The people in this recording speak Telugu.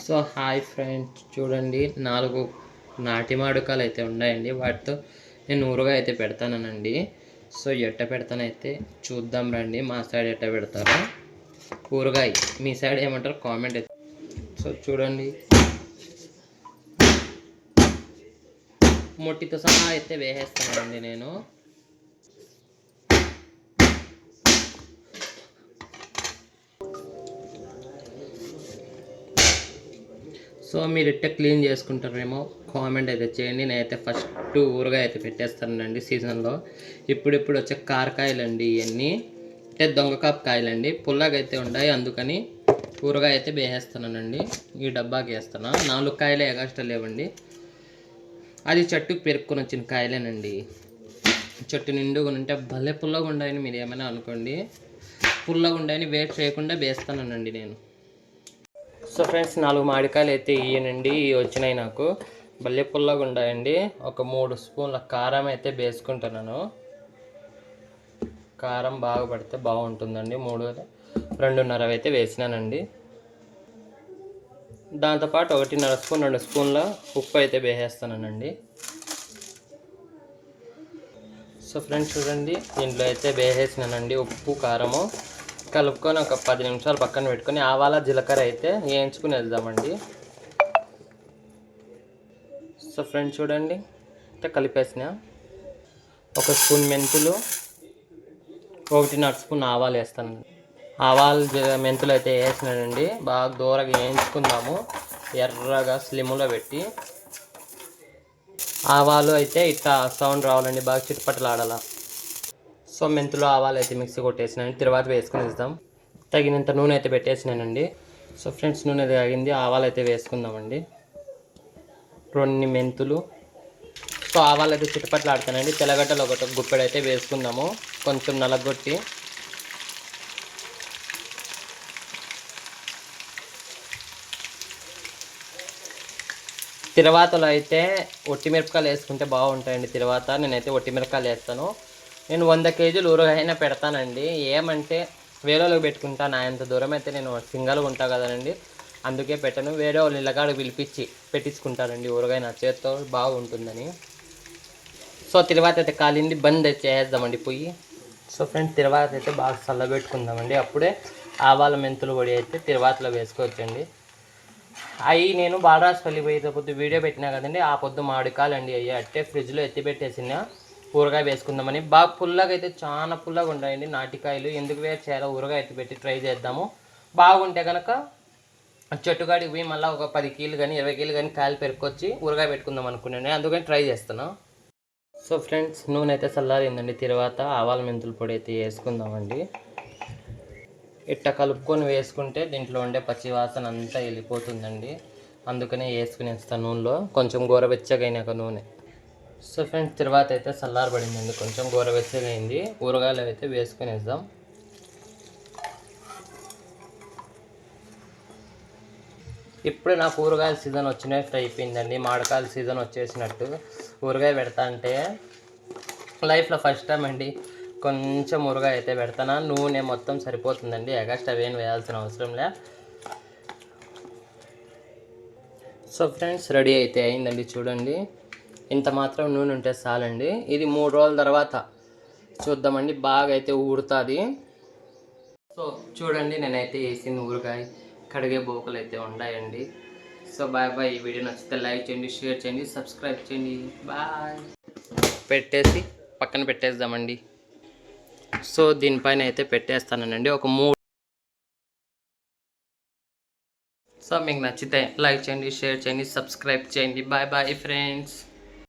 సో హాయ్ ఫ్రెండ్స్, చూడండి 4 నాటి మామిడికాయలు అయితే ఉన్నాయండి. వాటితో నేను ఊరగాయ అయితే పెడతానండి. సో ఎట్ట పెడతానైతే చూద్దాం రండి. మా సైడ్ ఎట్ట పెడతారో ఊరగాయ, మీ సైడ్ ఏమంటారు కామెంట్ అయితే. సో చూడండి, మొట్టితో సహా అయితే వేసేస్తానండి నేను. సో మీరు ఇట్ట క్లీన్ చేసుకుంటారేమో కామెంట్ అయితే చేయండి. నేనైతే ఫస్ట్ ఊరగాయ అయితే పెట్టేస్తానండి సీజన్లో. ఇప్పుడిప్పుడు వచ్చే కారకాయలండి ఇవన్నీ, అంటే దొంగకాపు కాయలండి, పుల్లగా అయితే ఉన్నాయి. అందుకని ఊరగాయ అయితే వేసేస్తానండి. ఈ డబ్బాకి వేస్తాను. 4 కాయలే ఎగస్ట్రా లేవండి. అది చెట్టుకు పెరుక్కొని వచ్చిన కాయలేనండి. చెట్టు నిండుగా ఉంటే భలే పుల్లగా ఉన్నాయని మీరు ఏమైనా అనుకోండి. పుల్లగా ఉన్నాయని వేస్ట్ చేయకుండా వేస్తానండి నేను. సో ఫ్రెండ్స్, 4 మామిడికాయలు అయితే ఇయ్యనండి. వచ్చినాయి నాకు, భలే పుల్లగా ఉన్నాయండి. ఒక 3 స్పూన్ల కారం అయితే వేసుకుంటున్నాను. కారం బాగా పడితే బాగుంటుందండి. 2.5 అయితే వేసినానండి. దాంతోపాటు 1.5 స్పూన్ 2 స్పూన్ల ఉప్పు అయితే వేసేస్తానండి. సో ఫ్రెండ్స్ చూడండి, దీంట్లో అయితే వేసేసినానండి ఉప్పు కారము. కలుపుకొని ఒక 10 నిమిషాలు పక్కన పెట్టుకొని ఆవాల జీలకర్ర అయితే వేయించుకుని వెళ్దామండి. సో ఫ్రెండ్స్ చూడండి, అయితే కలిపేసిన. 1 స్పూన్ మెంతులు, 1.5 స్పూన్ ఆవాలు వేస్తానండి. మెంతులు అయితే వేసినానండి. బాగా దూరగా వేయించుకుందాము, ఎర్రగా స్లిమ్లో పెట్టి. ఆవాలు అయితే ఇట్లా సౌండ్ రావాలండి, బాగా చిటపటలాడాల. సో మెంతులు ఆవాలు అయితే మిక్సీ కొట్టేసినాను. తర్వాత వేసుకుని ఇస్తాం. తగినంత నూనె అయితే పెట్టేసినానండి. సో ఫ్రెండ్స్, నూనె తాగింది, ఆవాలు అయితే వేసుకుందామండి. 2 మెంతులు. సో ఆవాలు అయితే చిటపట్లాడుతానండి. తెల్లగడ్డలు 1 గుప్పెడు అయితే వేసుకుందాము, కొంచెం నలగొట్టి. తిరువాతలో అయితే ఒట్టిమిరపకాయలు వేసుకుంటే బాగుంటాయండి. తిరువాత నేనైతే ఒట్టిమిరపకాయలు వేస్తాను. నేను 100 కేజీలు ఊరగాయైనా పెడతానండి. ఏమంటే వేరేలోకి పెట్టుకుంటాను. అంత దూరం అయితే నేను సింగల్గా ఉంటా కదండి, అందుకే పెట్టను. వేరే వాళ్ళు ఇళ్ళకాడ పిలిపించి పెట్టించుకుంటానండి ఊరగాయ, నా చేతితో బాగుంటుందని. సో తిరువాత అయితే కాలింది, బంద్ అయితే చేద్దామండి పొయ్యి. సో ఫ్రెండ్స్, తిరువాత అయితే బాగా చల్లబెట్టుకుందామండి. అప్పుడే ఆవాల మెంతులు పొడి అయితే తిరువాతలో వేసుకోవచ్చండి. అవి నేను బాలరాజపల్లి పోయేది పొద్దు వీడియో పెట్టినా కదండి, ఆ పొద్దు మామిడికాయలండి. అవి అట్టే ఫ్రిడ్జ్లో ఎత్తి పెట్టేసిన ఊరగాయ వేసుకుందామని. బాగా పుల్లగా అయితే చాలా పుల్లగా ఉంటాయండి నాటికాయలు. ఎందుకు వేరు చేయాలో ఊరగాయ ఎత్తి పెట్టి ట్రై చేద్దాము. బాగుంటే కనుక చెట్టుగాడికి పోయి మళ్ళీ ఒక 10 కీలు కానీ 20 కీలు కానీ కాయలు పెరుక్కొచ్చి ఊరగాయ పెట్టుకుందాం అనుకున్నాను, అందుకని ట్రై చేస్తాను. సో ఫ్రెండ్స్, నూనె అయితే చల్లారిందండి. తర్వాత ఆవాల మెంతుల పొడి అయితే వేసుకుందామండి. ఇట్ట కలుపుకొని వేసుకుంటే దీంట్లో ఉండే పచ్చి వాసన అంతా వెళ్ళిపోతుందండి, అందుకనే వేసుకుని వేస్తాను నూనెలో. కొంచెం గోరవెచ్చగా అయినాక నూనె. సో ఫ్రెండ్స్, తర్వాత అయితే చల్లారబడిందండి, కొంచెం గోరవెచ్చగా అయింది. ఊరగాయలు అయితే వేసుకుని వేద్దాం. ఇప్పుడు నాకు ఊరగాయల సీజన్ వచ్చినట్టు అయిపోయిందండి. మామిడికాయల సీజన్ వచ్చేసినట్టు. ఊరగాయ పెడతా అంటే లైఫ్లో ఫస్ట్ టైం అండి కొంచెం ఊరగాయ అయితే పెడతాను. నూనె మొత్తం సరిపోతుందండి, ఎగస్ట్రా ఏం వేయాల్సిన అవసరం లే. సో ఫ్రెండ్స్, రెడీ అయితే అయిందండి. చూడండి, ఇంత మాత్రం నూనె ఉంటే చాలండి. ఇది 3 రోజుల తర్వాత చూద్దామండి, బాగా అయితే ఊడుతుంది. సో చూడండి, నేనైతే వేసిన ఊరగాయ కడిగే బోకలు అయితే ఉన్నాయండి. So bye bye. ఈ వీడియో నచ్చితే లైక్ చేయండి, షేర్ చేయండి, సబ్స్క్రైబ్ చేయండి. బాయ్. పెట్టేసి పక్కన పెట్టేద్దామండి. సో దీనిపైన అయితే పెట్టేస్తానండి ఒక 3. సో మీకు నచ్చితే లైక్ చేయండి, షేర్ చేయండి, సబ్స్క్రైబ్ చేయండి. Bye bye friends.